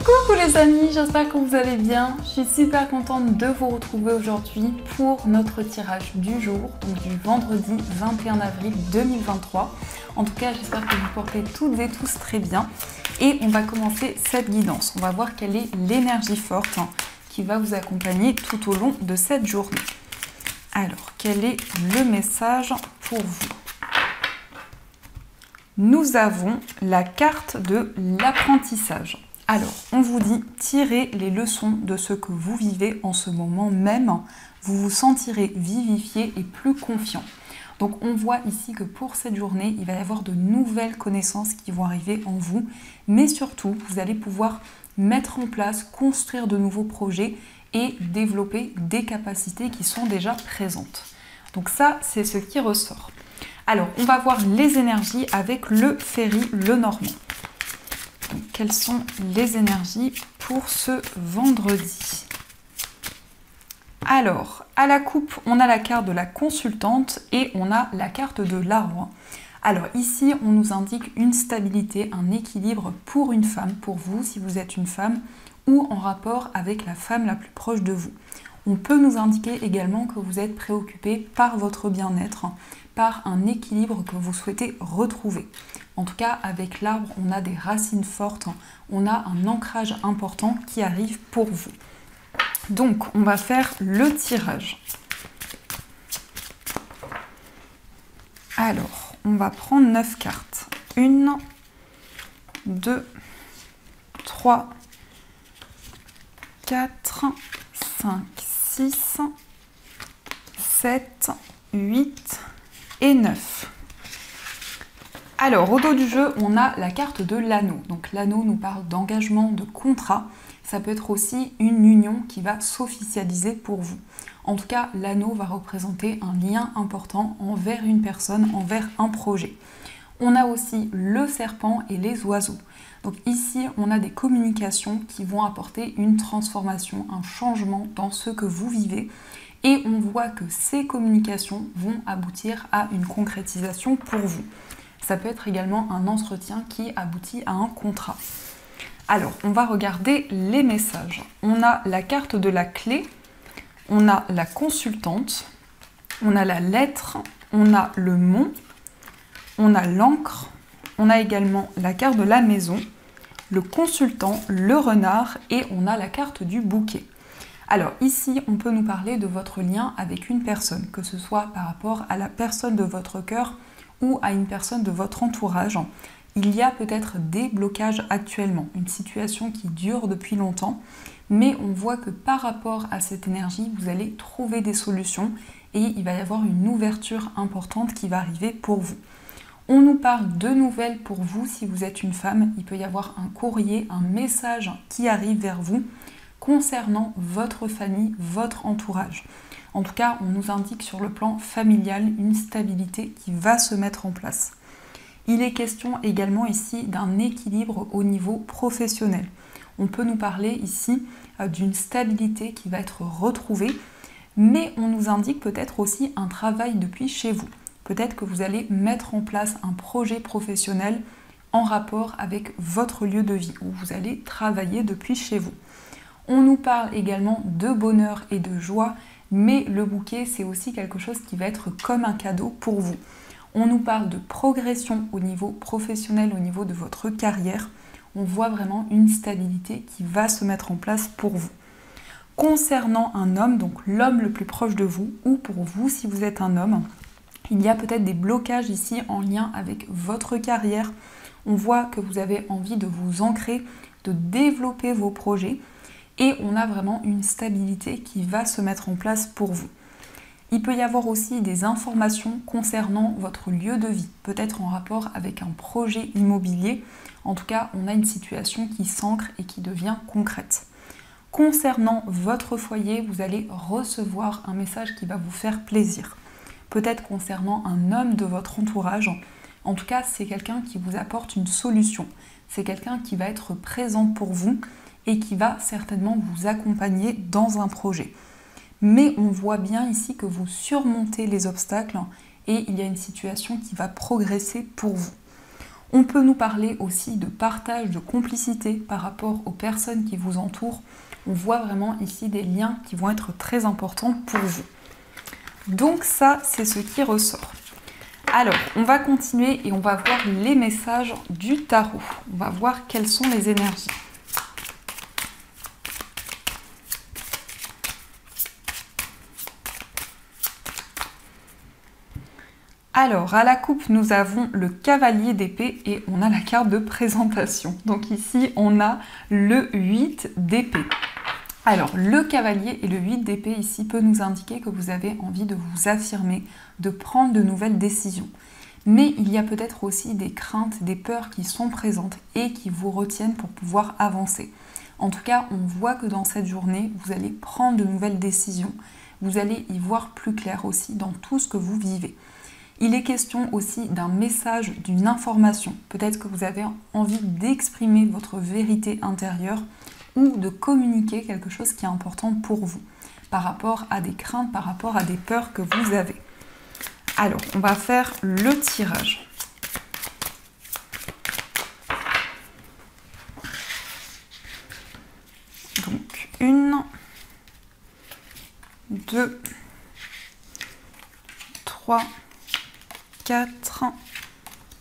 Coucou les amis, j'espère que vous allez bien. Je suis super contente de vous retrouver aujourd'hui pour notre tirage du jour, donc du vendredi 21 avril 2023. En tout cas, j'espère que vous portez toutes et tous très bien. Et on va commencer cette guidance. On va voir quelle est l'énergie forte qui va vous accompagner tout au long de cette journée. Alors, quel est le message pour vous ? Nous avons la carte de l'apprentissage. Alors, on vous dit, tirez les leçons de ce que vous vivez en ce moment même. Vous vous sentirez vivifié et plus confiant. Donc, on voit ici que pour cette journée, il va y avoir de nouvelles connaissances qui vont arriver en vous. Mais surtout, vous allez pouvoir mettre en place, construire de nouveaux projets et développer des capacités qui sont déjà présentes. Donc ça, c'est ce qui ressort. Alors, on va voir les énergies avec le Ferry Lenormand. Donc, quelles sont les énergies pour ce vendredi? Alors, à la coupe, on a la carte de la consultante et on a la carte de l'arbre. Alors ici, on nous indique une stabilité, un équilibre pour une femme, pour vous, si vous êtes une femme, ou en rapport avec la femme la plus proche de vous. On peut nous indiquer également que vous êtes préoccupé par votre bien-être, par un équilibre que vous souhaitez retrouver. En tout cas, avec l'arbre, on a des racines fortes, on a un ancrage important qui arrive pour vous. Donc, on va faire le tirage. Alors, on va prendre 9 cartes. 1, 2, 3, 4, 5, 6, 7, 8 et 9. Alors, au dos du jeu, on a la carte de l'anneau. Donc, l'anneau nous parle d'engagement, de contrat. Ça peut être aussi une union qui va s'officialiser pour vous. En tout cas, l'anneau va représenter un lien important envers une personne, envers un projet. On a aussi le serpent et les oiseaux. Donc ici, on a des communications qui vont apporter une transformation, un changement dans ce que vous vivez. Et on voit que ces communications vont aboutir à une concrétisation pour vous. Ça peut être également un entretien qui aboutit à un contrat. Alors, on va regarder les messages. On a la carte de la clé, on a la consultante, on a la lettre, on a le mont, on a l'encre, on a également la carte de la maison, le consultant, le renard et on a la carte du bouquet. Alors ici, on peut nous parler de votre lien avec une personne, que ce soit par rapport à la personne de votre cœur ou à une personne de votre entourage. Il y a peut-être des blocages actuellement, une situation qui dure depuis longtemps, mais on voit que par rapport à cette énergie, vous allez trouver des solutions et il va y avoir une ouverture importante qui va arriver pour vous. On nous parle de nouvelles pour vous si vous êtes une femme. Il peut y avoir un courrier, un message qui arrive vers vous concernant votre famille, votre entourage. En tout cas, on nous indique sur le plan familial une stabilité qui va se mettre en place. Il est question également ici d'un équilibre au niveau professionnel. On peut nous parler ici d'une stabilité qui va être retrouvée, mais on nous indique peut-être aussi un travail depuis chez vous. Peut-être que vous allez mettre en place un projet professionnel en rapport avec votre lieu de vie, où vous allez travailler depuis chez vous. On nous parle également de bonheur et de joie, mais le bouquet, c'est aussi quelque chose qui va être comme un cadeau pour vous. On nous parle de progression au niveau professionnel, au niveau de votre carrière. On voit vraiment une stabilité qui va se mettre en place pour vous. Concernant un homme, donc l'homme le plus proche de vous, ou pour vous si vous êtes un homme, il y a peut-être des blocages ici en lien avec votre carrière. On voit que vous avez envie de vous ancrer, de développer vos projets et on a vraiment une stabilité qui va se mettre en place pour vous. Il peut y avoir aussi des informations concernant votre lieu de vie, peut-être en rapport avec un projet immobilier. En tout cas, on a une situation qui s'ancre et qui devient concrète. Concernant votre foyer, vous allez recevoir un message qui va vous faire plaisir. Peut-être concernant un homme de votre entourage. En tout cas, c'est quelqu'un qui vous apporte une solution. C'est quelqu'un qui va être présent pour vous et qui va certainement vous accompagner dans un projet. Mais on voit bien ici que vous surmontez les obstacles et il y a une situation qui va progresser pour vous. On peut nous parler aussi de partage, de complicité par rapport aux personnes qui vous entourent. On voit vraiment ici des liens qui vont être très importants pour vous. Donc ça, c'est ce qui ressort. Alors, on va continuer et on va voir les messages du tarot. On va voir quelles sont les énergies. Alors, à la coupe, nous avons le cavalier d'épée et on a la carte de présentation. Donc ici, on a le 8 d'épée. Alors, le cavalier et le 8 d'épée ici peut nous indiquer que vous avez envie de vous affirmer, de prendre de nouvelles décisions. Mais il y a peut-être aussi des craintes, des peurs qui sont présentes et qui vous retiennent pour pouvoir avancer. En tout cas, on voit que dans cette journée, vous allez prendre de nouvelles décisions. Vous allez y voir plus clair aussi dans tout ce que vous vivez. Il est question aussi d'un message, d'une information. Peut-être que vous avez envie d'exprimer votre vérité intérieure ou de communiquer quelque chose qui est important pour vous, par rapport à des craintes, par rapport à des peurs que vous avez. Alors, on va faire le tirage. Donc, 1, 2, 3, 4,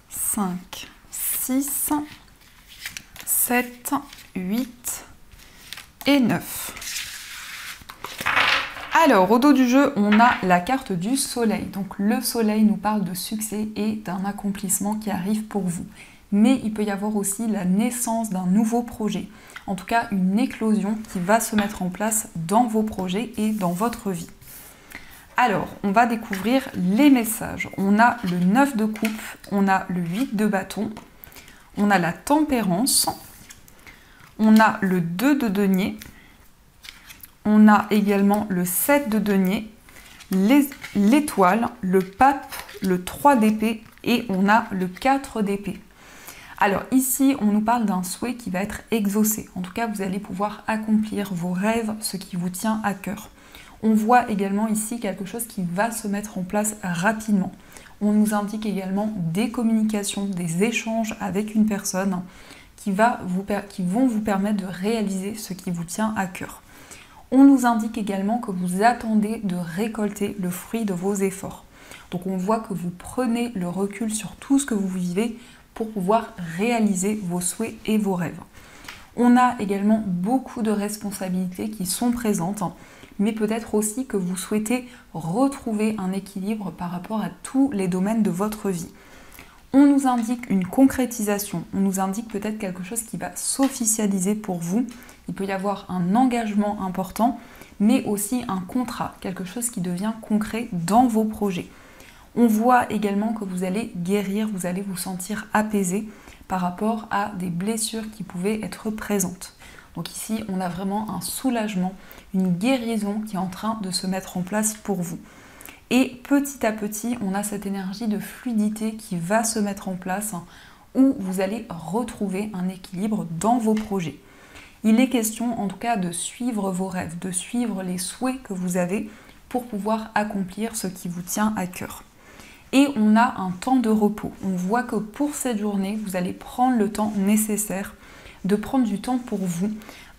5, 6, 7, 8 et 9. Alors, au dos du jeu, on a la carte du soleil. Donc, le soleil nous parle de succès et d'un accomplissement qui arrive pour vous. Mais il peut y avoir aussi la naissance d'un nouveau projet. En tout cas, une éclosion qui va se mettre en place dans vos projets et dans votre vie. Alors, on va découvrir les messages. On a le 9 de coupe, on a le 8 de bâton, on a la tempérance, on a le 2 de denier, on a également le 7 de denier, l'étoile, le pape, le 3 d'épée et on a le 4 d'épée. Alors ici, on nous parle d'un souhait qui va être exaucé. En tout cas, vous allez pouvoir accomplir vos rêves, ce qui vous tient à cœur. On voit également ici quelque chose qui va se mettre en place rapidement. On nous indique également des communications, des échanges avec une personne qui vont vous permettre de réaliser ce qui vous tient à cœur. On nous indique également que vous attendez de récolter le fruit de vos efforts. Donc on voit que vous prenez le recul sur tout ce que vous vivez pour pouvoir réaliser vos souhaits et vos rêves. On a également beaucoup de responsabilités qui sont présentes, mais peut-être aussi que vous souhaitez retrouver un équilibre par rapport à tous les domaines de votre vie. On nous indique une concrétisation, on nous indique peut-être quelque chose qui va s'officialiser pour vous. Il peut y avoir un engagement important, mais aussi un contrat, quelque chose qui devient concret dans vos projets. On voit également que vous allez guérir, vous allez vous sentir apaisé par rapport à des blessures qui pouvaient être présentes. Donc ici, on a vraiment un soulagement, une guérison qui est en train de se mettre en place pour vous. Et petit à petit, on a cette énergie de fluidité qui va se mettre en place où vous allez retrouver un équilibre dans vos projets. Il est question en tout cas de suivre vos rêves, de suivre les souhaits que vous avez pour pouvoir accomplir ce qui vous tient à cœur. Et on a un temps de repos. On voit que pour cette journée, vous allez prendre le temps nécessaire de prendre du temps pour vous,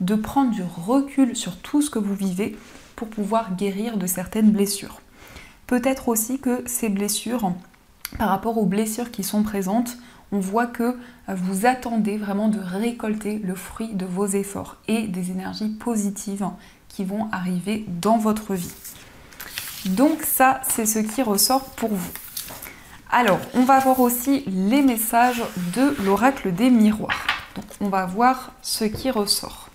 de prendre du recul sur tout ce que vous vivez pour pouvoir guérir de certaines blessures. Peut-être aussi que ces blessures, par rapport aux blessures qui sont présentes, on voit que vous attendez vraiment de récolter le fruit de vos efforts et des énergies positives qui vont arriver dans votre vie. Donc ça, c'est ce qui ressort pour vous. Alors, on va voir aussi les messages de l'oracle des miroirs. Donc, on va voir ce qui ressort.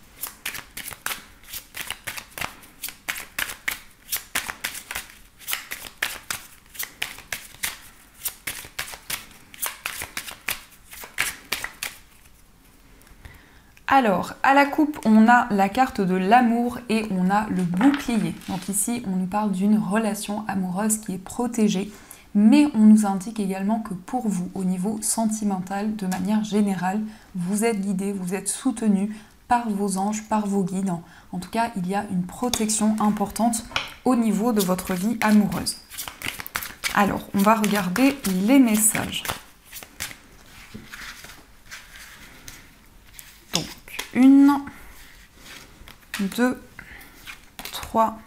Alors, à la coupe, on a la carte de l'amour et on a le bouclier. Donc ici, on nous parle d'une relation amoureuse qui est protégée. Mais on nous indique également que pour vous, au niveau sentimental, de manière générale, vous êtes guidé, vous êtes soutenu par vos anges, par vos guides. En tout cas, il y a une protection importante au niveau de votre vie amoureuse. Alors, on va regarder les messages. 1, 2, 3,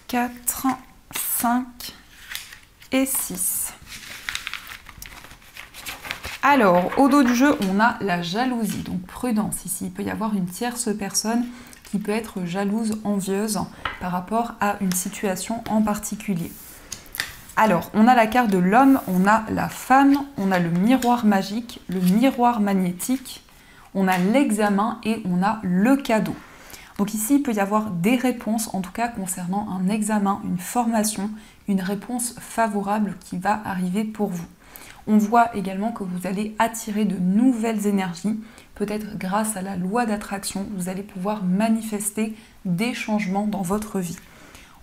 4, 5 et 6. Alors, au dos du jeu, on a la jalousie, donc prudence ici. Il peut y avoir une tierce personne qui peut être jalouse, envieuse par rapport à une situation en particulier. Alors, on a la carte de l'homme, on a la femme, on a le miroir magique, le miroir magnétique, on a l'examen et on a le cadeau. Donc ici, il peut y avoir des réponses, en tout cas concernant un examen, une formation, une réponse favorable qui va arriver pour vous. On voit également que vous allez attirer de nouvelles énergies, peut-être grâce à la loi d'attraction, vous allez pouvoir manifester des changements dans votre vie.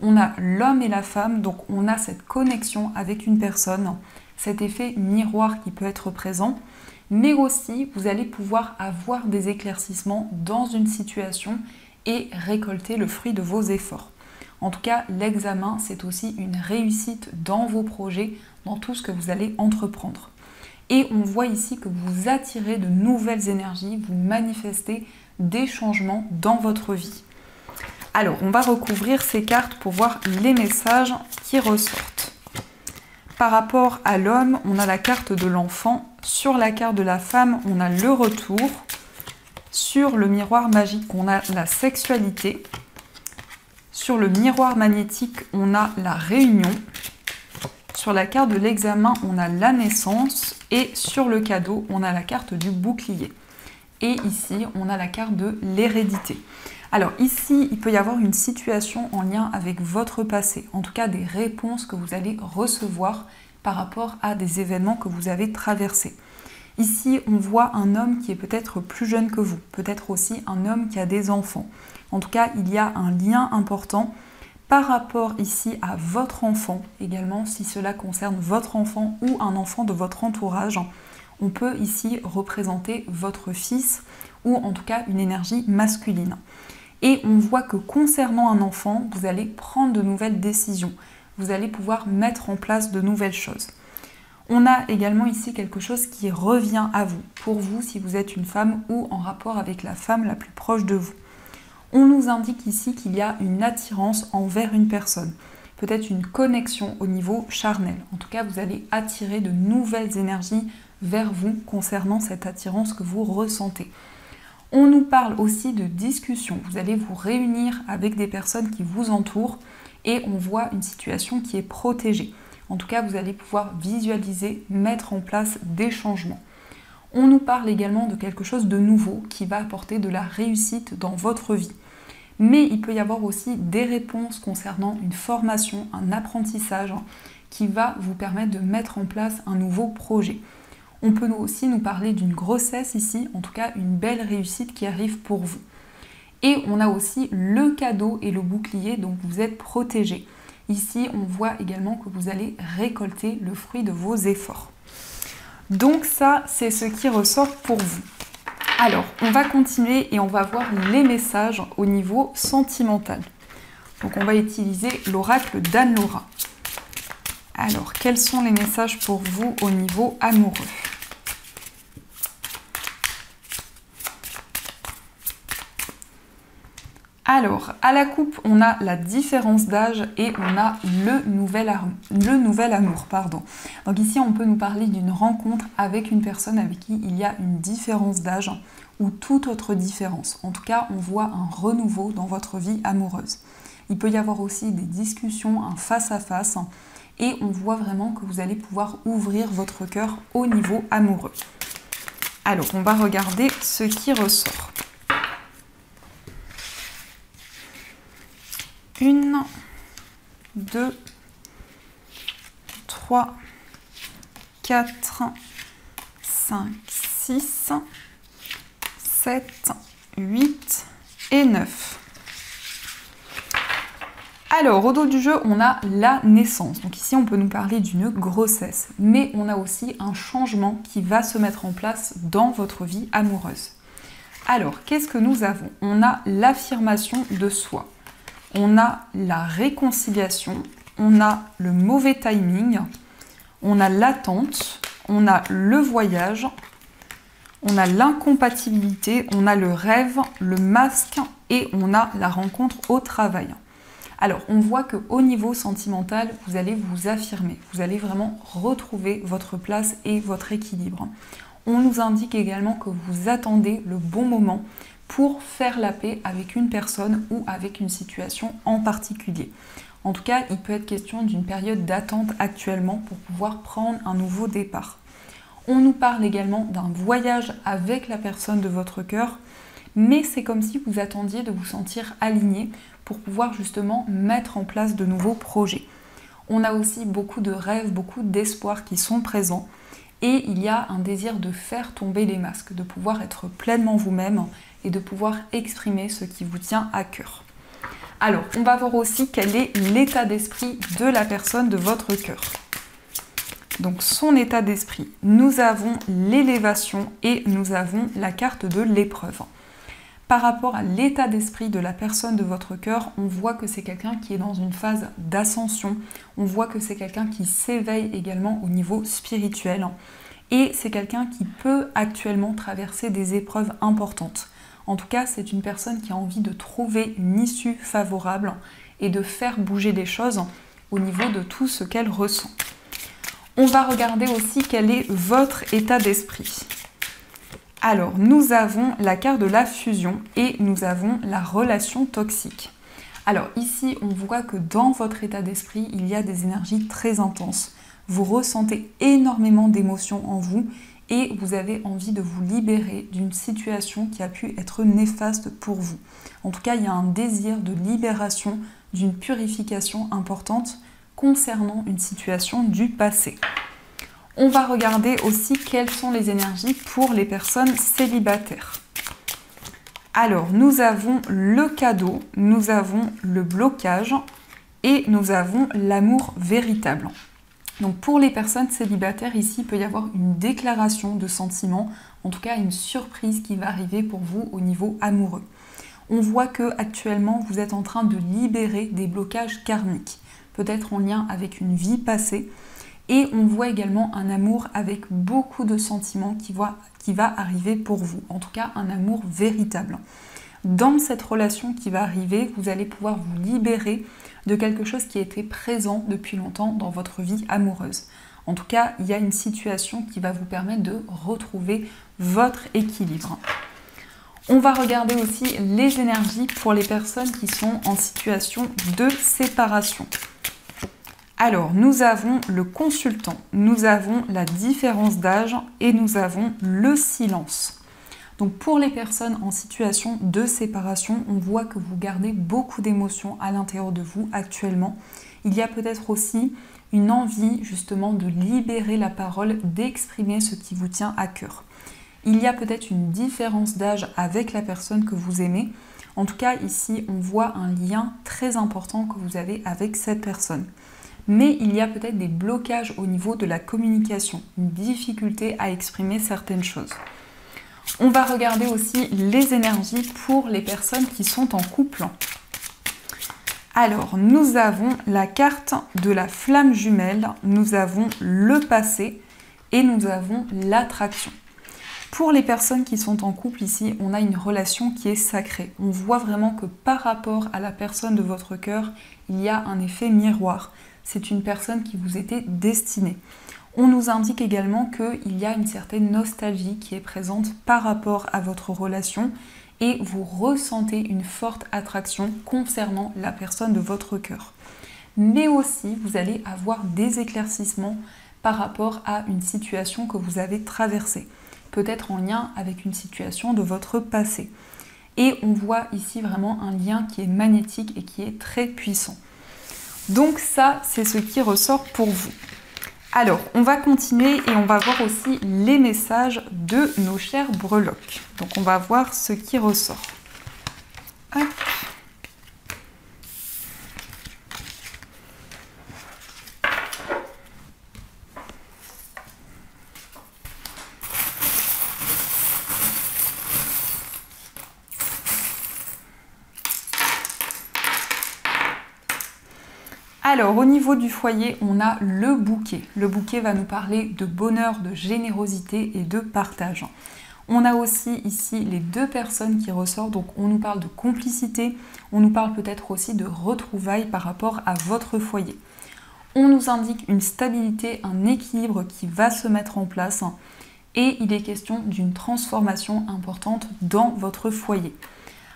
On a l'homme et la femme, donc on a cette connexion avec une personne, cet effet miroir qui peut être présent, mais aussi vous allez pouvoir avoir des éclaircissements dans une situation et récolter le fruit de vos efforts. En tout cas, l'examen, c'est aussi une réussite dans vos projets, dans tout ce que vous allez entreprendre. Et on voit ici que vous attirez de nouvelles énergies, vous manifestez des changements dans votre vie. Alors, on va recouvrir ces cartes pour voir les messages qui ressortent. Par rapport à l'homme, on a la carte de l'enfant. Sur la carte de la femme, on a le retour. Sur le miroir magique, on a la sexualité. Sur le miroir magnétique, on a la réunion. Sur la carte de l'examen, on a la naissance. Et sur le cadeau, on a la carte du bouclier. Et ici, on a la carte de l'hérédité. Alors ici, il peut y avoir une situation en lien avec votre passé, en tout cas des réponses que vous allez recevoir par rapport à des événements que vous avez traversés. Ici, on voit un homme qui est peut-être plus jeune que vous, peut-être aussi un homme qui a des enfants. En tout cas, il y a un lien important par rapport ici à votre enfant, également si cela concerne votre enfant ou un enfant de votre entourage. On peut ici représenter votre fils ou en tout cas une énergie masculine. Et on voit que concernant un enfant, vous allez prendre de nouvelles décisions. Vous allez pouvoir mettre en place de nouvelles choses. On a également ici quelque chose qui revient à vous, pour vous si vous êtes une femme ou en rapport avec la femme la plus proche de vous. On nous indique ici qu'il y a une attirance envers une personne, peut-être une connexion au niveau charnel. En tout cas, vous allez attirer de nouvelles énergies vers vous concernant cette attirance que vous ressentez. On nous parle aussi de discussion. Vous allez vous réunir avec des personnes qui vous entourent et on voit une situation qui est protégée. En tout cas, vous allez pouvoir visualiser, mettre en place des changements. On nous parle également de quelque chose de nouveau qui va apporter de la réussite dans votre vie. Mais il peut y avoir aussi des réponses concernant une formation, un apprentissage qui va vous permettre de mettre en place un nouveau projet. On peut aussi nous parler d'une grossesse ici, en tout cas une belle réussite qui arrive pour vous. Et on a aussi le cadeau et le bouclier, donc vous êtes protégé. Ici, on voit également que vous allez récolter le fruit de vos efforts. Donc ça, c'est ce qui ressort pour vous. Alors, on va continuer et on va voir les messages au niveau sentimental. Donc on va utiliser l'oracle d'Anne-Laura. Alors, quels sont les messages pour vous au niveau amoureux ? Alors, à la coupe, on a la différence d'âge et on a le nouvel amour. Donc ici, on peut nous parler d'une rencontre avec une personne avec qui il y a une différence d'âge ou toute autre différence. En tout cas, on voit un renouveau dans votre vie amoureuse. Il peut y avoir aussi des discussions, un face-à-face, et on voit vraiment que vous allez pouvoir ouvrir votre cœur au niveau amoureux. Alors, on va regarder ce qui ressort. 1, 2, 3, 4, 5, 6, 7, 8 et 9. Alors, au dos du jeu, on a la naissance. Donc ici, on peut nous parler d'une grossesse, mais on a aussi un changement qui va se mettre en place dans votre vie amoureuse. Alors, qu'est-ce que nous avons? On a l'affirmation de soi. On a la réconciliation, on a le mauvais timing, on a l'attente, on a le voyage, on a l'incompatibilité, on a le rêve, le masque et on a la rencontre au travail. Alors, on voit qu'au niveau sentimental, vous allez vous affirmer, vous allez vraiment retrouver votre place et votre équilibre. On nous indique également que vous attendez le bon moment pour faire la paix avec une personne ou avec une situation en particulier. En tout cas, il peut être question d'une période d'attente actuellement pour pouvoir prendre un nouveau départ. On nous parle également d'un voyage avec la personne de votre cœur, mais c'est comme si vous attendiez de vous sentir aligné pour pouvoir justement mettre en place de nouveaux projets. On a aussi beaucoup de rêves, beaucoup d'espoirs qui sont présents et il y a un désir de faire tomber les masques, de pouvoir être pleinement vous-même et de pouvoir exprimer ce qui vous tient à cœur. Alors, on va voir aussi quel est l'état d'esprit de la personne de votre cœur. Donc, son état d'esprit. Nous avons l'élévation et nous avons la carte de l'épreuve. Par rapport à l'état d'esprit de la personne de votre cœur, on voit que c'est quelqu'un qui est dans une phase d'ascension. On voit que c'est quelqu'un qui s'éveille également au niveau spirituel. Et c'est quelqu'un qui peut actuellement traverser des épreuves importantes. En tout cas, c'est une personne qui a envie de trouver une issue favorable et de faire bouger les choses au niveau de tout ce qu'elle ressent. On va regarder aussi quel est votre état d'esprit. Alors, nous avons la carte de la fusion et nous avons la relation toxique. Alors ici, on voit que dans votre état d'esprit, il y a des énergies très intenses. Vous ressentez énormément d'émotions en vous et vous avez envie de vous libérer d'une situation qui a pu être néfaste pour vous. En tout cas, il y a un désir de libération, d'une purification importante concernant une situation du passé. On va regarder aussi quelles sont les énergies pour les personnes célibataires. Alors, nous avons le cadeau, nous avons le blocage et nous avons l'amour véritable. Donc pour les personnes célibataires, ici, il peut y avoir une déclaration de sentiments, en tout cas une surprise qui va arriver pour vous au niveau amoureux. On voit que actuellement vous êtes en train de libérer des blocages karmiques, peut-être en lien avec une vie passée, et on voit également un amour avec beaucoup de sentiments qui va arriver pour vous, en tout cas un amour véritable. Dans cette relation qui va arriver, vous allez pouvoir vous libérer de quelque chose qui était présent depuis longtemps dans votre vie amoureuse. En tout cas, il y a une situation qui va vous permettre de retrouver votre équilibre. On va regarder aussi les énergies pour les personnes qui sont en situation de séparation. Alors, nous avons le consultant, nous avons la différence d'âge et nous avons le silence. Donc pour les personnes en situation de séparation, on voit que vous gardez beaucoup d'émotions à l'intérieur de vous actuellement. Il y a peut-être aussi une envie justement de libérer la parole, d'exprimer ce qui vous tient à cœur. Il y a peut-être une différence d'âge avec la personne que vous aimez. En tout cas, ici, on voit un lien très important que vous avez avec cette personne. Mais il y a peut-être des blocages au niveau de la communication, une difficulté à exprimer certaines choses. On va regarder aussi les énergies pour les personnes qui sont en couple. Alors, nous avons la carte de la flamme jumelle, nous avons le passé et nous avons l'attraction. Pour les personnes qui sont en couple ici, on a une relation qui est sacrée. On voit vraiment que par rapport à la personne de votre cœur, il y a un effet miroir. C'est une personne qui vous était destinée. On nous indique également qu'il y a une certaine nostalgie qui est présente par rapport à votre relation et vous ressentez une forte attraction concernant la personne de votre cœur. Mais aussi, vous allez avoir des éclaircissements par rapport à une situation que vous avez traversée, peut-être en lien avec une situation de votre passé. Et on voit ici vraiment un lien qui est magnétique et qui est très puissant. Donc ça, c'est ce qui ressort pour vous. Alors, on va continuer et on va voir aussi les messages de nos chers breloques. Donc, on va voir ce qui ressort. Hop. Alors, au niveau du foyer, on a le bouquet. Le bouquet va nous parler de bonheur, de générosité et de partage. On a aussi ici les deux personnes qui ressortent, donc on nous parle de complicité, on nous parle peut-être aussi de retrouvailles par rapport à votre foyer. On nous indique une stabilité, un équilibre qui va se mettre en place et il est question d'une transformation importante dans votre foyer.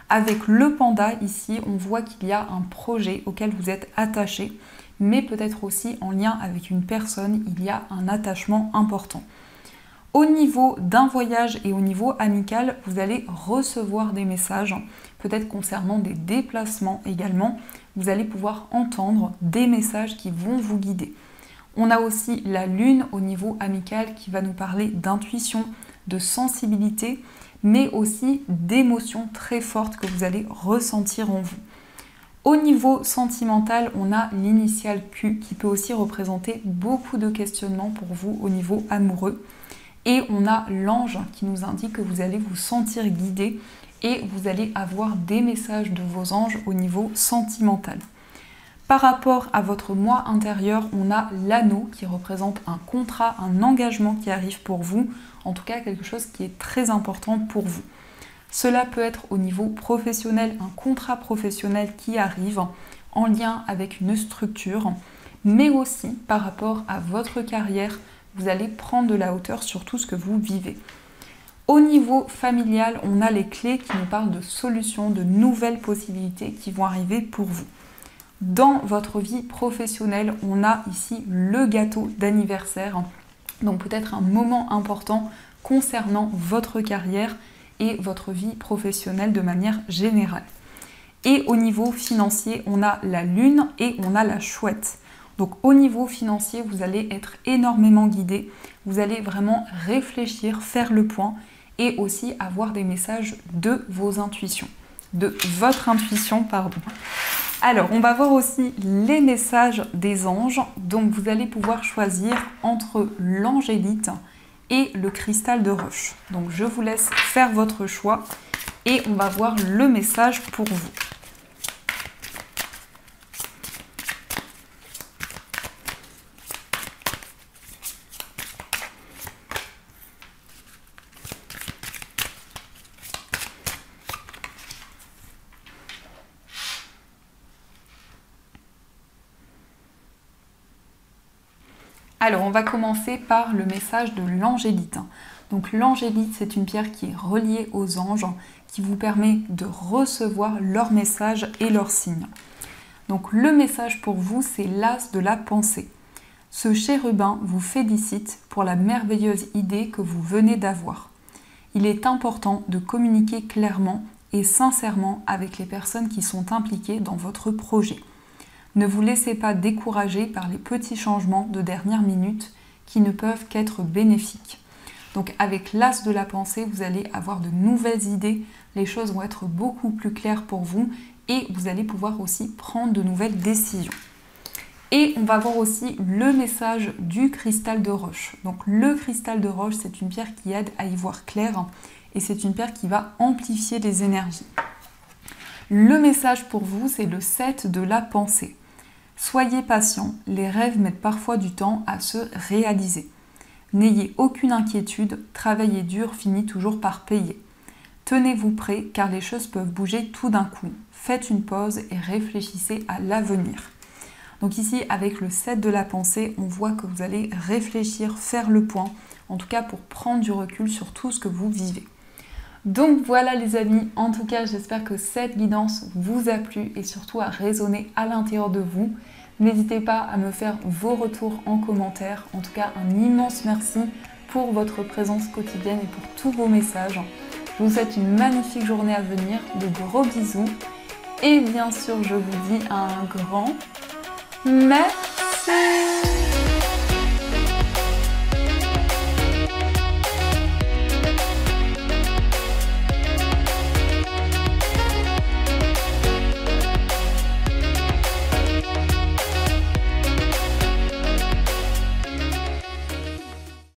Avec le panda ici, on voit qu'il y a un projet auquel vous êtes attaché, mais peut-être aussi en lien avec une personne, il y a un attachement important. Au niveau d'un voyage et au niveau amical, vous allez recevoir des messages, peut-être concernant des déplacements également. Vous allez pouvoir entendre des messages qui vont vous guider. On a aussi la lune au niveau amical qui va nous parler d'intuition, de sensibilité, mais aussi d'émotions très fortes que vous allez ressentir en vous. Au niveau sentimental, on a l'initiale Q qui peut aussi représenter beaucoup de questionnements pour vous au niveau amoureux. Et on a l'ange qui nous indique que vous allez vous sentir guidé et vous allez avoir des messages de vos anges au niveau sentimental. Par rapport à votre moi intérieur, on a l'anneau qui représente un contrat, un engagement qui arrive pour vous, en tout cas quelque chose qui est très important pour vous. Cela peut être au niveau professionnel, un contrat professionnel qui arrive en lien avec une structure, mais aussi par rapport à votre carrière, vous allez prendre de la hauteur sur tout ce que vous vivez. Au niveau familial, on a les clés qui nous parlent de solutions, de nouvelles possibilités qui vont arriver pour vous. Dans votre vie professionnelle, on a ici le gâteau d'anniversaire, donc peut-être un moment important concernant votre carrière et votre vie professionnelle de manière générale. Et au niveau financier, on a la lune et on a la chouette. Donc au niveau financier, vous allez être énormément guidé, vous allez vraiment réfléchir, faire le point et aussi avoir des messages de vos intuitions, de votre intuition, pardon. Alors, on va voir aussi les messages des anges. Donc, vous allez pouvoir choisir entre l'angélite et le cristal de roche. Donc, je vous laisse faire votre choix et on va voir le message pour vous. Alors, on va commencer par le message de l'angélite. Donc, l'angélite, c'est une pierre qui est reliée aux anges, qui vous permet de recevoir leurs messages et leurs signes. Donc, le message pour vous, c'est l'as de la pensée. Ce chérubin vous félicite pour la merveilleuse idée que vous venez d'avoir. Il est important de communiquer clairement et sincèrement avec les personnes qui sont impliquées dans votre projet. Ne vous laissez pas décourager par les petits changements de dernière minute qui ne peuvent qu'être bénéfiques. Donc avec l'as de la pensée, vous allez avoir de nouvelles idées, les choses vont être beaucoup plus claires pour vous et vous allez pouvoir aussi prendre de nouvelles décisions. Et on va voir aussi le message du cristal de roche. Donc le cristal de roche, c'est une pierre qui aide à y voir clair et c'est une pierre qui va amplifier les énergies. Le message pour vous, c'est le 7 de la pensée. Soyez patient, les rêves mettent parfois du temps à se réaliser. N'ayez aucune inquiétude, travailler dur finit toujours par payer. Tenez-vous prêt car les choses peuvent bouger tout d'un coup. Faites une pause et réfléchissez à l'avenir. Donc ici, avec le 7 de la pensée, on voit que vous allez réfléchir, faire le point, en tout cas pour prendre du recul sur tout ce que vous vivez. Donc voilà les amis, en tout cas j'espère que cette guidance vous a plu et surtout a résonné à l'intérieur de vous. N'hésitez pas à me faire vos retours en commentaire. En tout cas un immense merci pour votre présence quotidienne et pour tous vos messages. Je vous souhaite une magnifique journée à venir, de gros bisous et bien sûr je vous dis un grand merci.